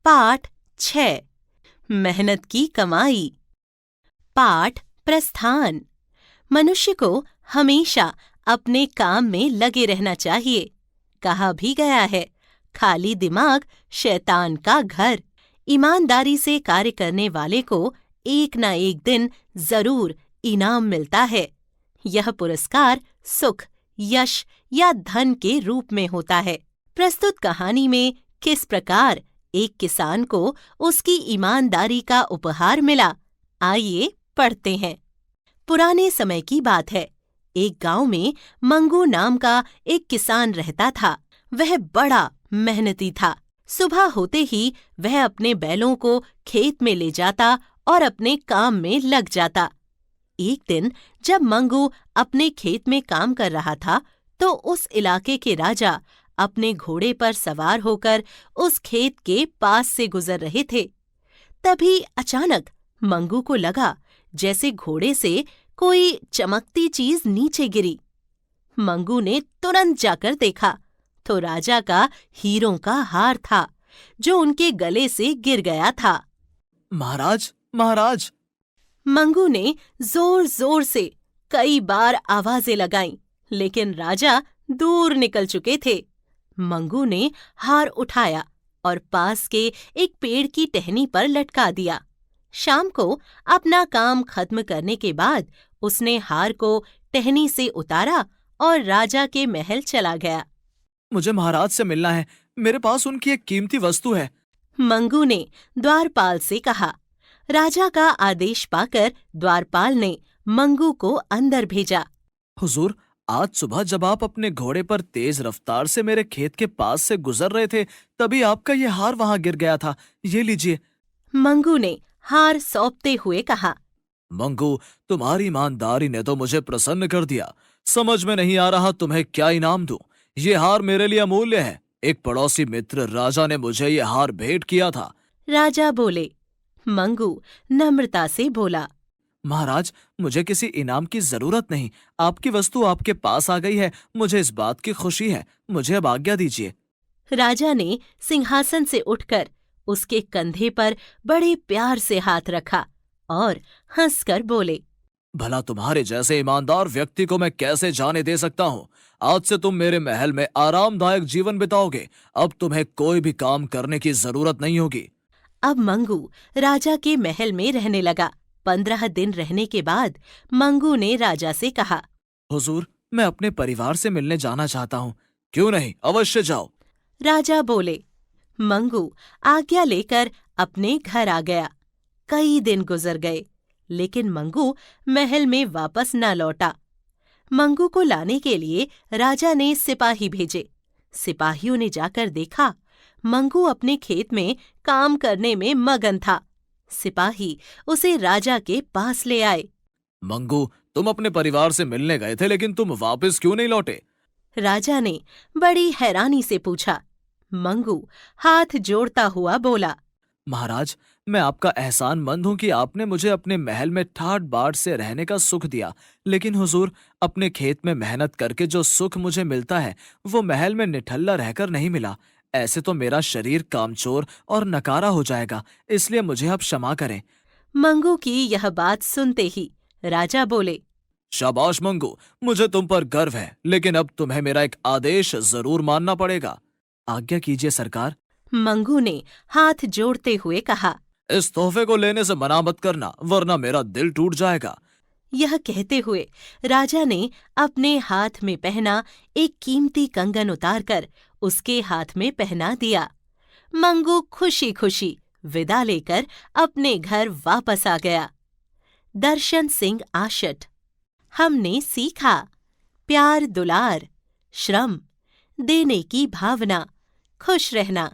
पाठ 6 मेहनत की कमाई। पाठ प्रस्थान। मनुष्य को हमेशा अपने काम में लगे रहना चाहिए। कहा भी गया है, खाली दिमाग शैतान का घर। ईमानदारी से कार्य करने वाले को एक न एक दिन जरूर इनाम मिलता है। यह पुरस्कार सुख, यश या धन के रूप में होता है। प्रस्तुत कहानी में किस प्रकार एक किसान को उसकी ईमानदारी का उपहार मिला, आइए पढ़ते हैं। पुराने समय की बात है। एक गांव में मंगू नाम का एक किसान रहता था। वह बड़ा मेहनती था। सुबह होते ही वह अपने बैलों को खेत में ले जाता और अपने काम में लग जाता। एक दिन जब मंगू अपने खेत में काम कर रहा था, तो उस इलाके के राजा अपने घोड़े पर सवार होकर उस खेत के पास से गुजर रहे थे। तभी अचानक मंगू को लगा जैसे घोड़े से कोई चमकती चीज नीचे गिरी। मंगू ने तुरंत जाकर देखा तो राजा का हीरों का हार था, जो उनके गले से गिर गया था। महाराज, महाराज! मंगू ने जोर जोर से कई बार आवाजें लगाईं, लेकिन राजा दूर निकल चुके थे। मंगू ने हार उठाया और पास के एक पेड़ की टहनी पर लटका दिया। शाम को अपना काम खत्म करने के बाद उसने हार को टहनी से उतारा और राजा के महल चला गया। मुझे महाराज से मिलना है, मेरे पास उनकी एक कीमती वस्तु है। मंगू ने द्वारपाल से कहा। राजा का आदेश पाकर द्वारपाल ने मंगू को अंदर भेजा। हुजूर, आज सुबह जब आप अपने घोड़े पर तेज रफ्तार से मेरे खेत के पास से गुजर रहे थे, तभी आपका ये हार वहां गिर गया था। ये लीजिए। मंगू ने हार सौंपते हुए कहा। मंगू, तुम्हारी ईमानदारी ने तो मुझे प्रसन्न कर दिया। समझ में नहीं आ रहा तुम्हें क्या इनाम दूं। ये हार मेरे लिए अमूल्य है। एक पड़ोसी मित्र राजा ने मुझे ये हार भेंट किया था। राजा बोले। मंगू नम्रता से बोला। महाराज, मुझे किसी इनाम की जरूरत नहीं। आपकी वस्तु आपके पास आ गई है, मुझे इस बात की खुशी है। मुझे अब आज्ञा दीजिए। राजा ने सिंहासन से उठकर उसके कंधे पर बड़े प्यार से हाथ रखा और हंसकर बोले। भला तुम्हारे जैसे ईमानदार व्यक्ति को मैं कैसे जाने दे सकता हूँ। आज से तुम मेरे महल में आरामदायक जीवन बिताओगे। अब तुम्हें कोई भी काम करने की जरूरत नहीं होगी। अब मंगू राजा के महल में रहने लगा। 15 दिन रहने के बाद मंगू ने राजा से कहा। हुजूर, मैं अपने परिवार से मिलने जाना चाहता हूँ। क्यों नहीं, अवश्य जाओ। राजा बोले। मंगू आज्ञा लेकर अपने घर आ गया। कई दिन गुजर गए, लेकिन मंगू महल में वापस न लौटा। मंगू को लाने के लिए राजा ने सिपाही भेजे। सिपाहियों ने जाकर देखा, मंगू अपने खेत में काम करने में मगन था। सिपाही उसे राजा के पास ले आए। मंगू, तुम अपने परिवार से मिलने गए थे, लेकिन तुम वापस क्यों नहीं लौटे? राजा ने बड़ी हैरानी से पूछा। मंगू हाथ जोड़ता हुआ बोला। महाराज, मैं आपका एहसानमंद हूँ कि आपने मुझे अपने महल में ठाट बाट से रहने का सुख दिया। लेकिन हुजूर, अपने खेत में मेहनत करके जो सुख मुझे मिलता है, वो महल में निठल्ला रहकर नहीं मिला। ऐसे तो मेरा शरीर कामचोर और नकारा हो जाएगा, इसलिए मुझे अब क्षमा करें। मंगू की यह बात सुनते ही राजा बोले। शाबाश मंगू, मुझे तुम पर गर्व है, लेकिन अब तुम्हें मेरा एक आदेश जरूर मानना पड़ेगा। आज्ञा कीजिए सरकार। मंगू ने हाथ जोड़ते हुए कहा। इस तोहफे को लेने से मना मत करना, वरना मेरा दिल टूट जाएगा। यह कहते हुए राजा ने अपने हाथ में पहना एक कीमती कंगन उतारकर उसके हाथ में पहना दिया। मंगू खुशी खुशी विदा लेकर अपने घर वापस आ गया। दर्शन सिंह आशट। हमने सीखा प्यार दुलार, श्रम, देने की भावना, खुश रहना,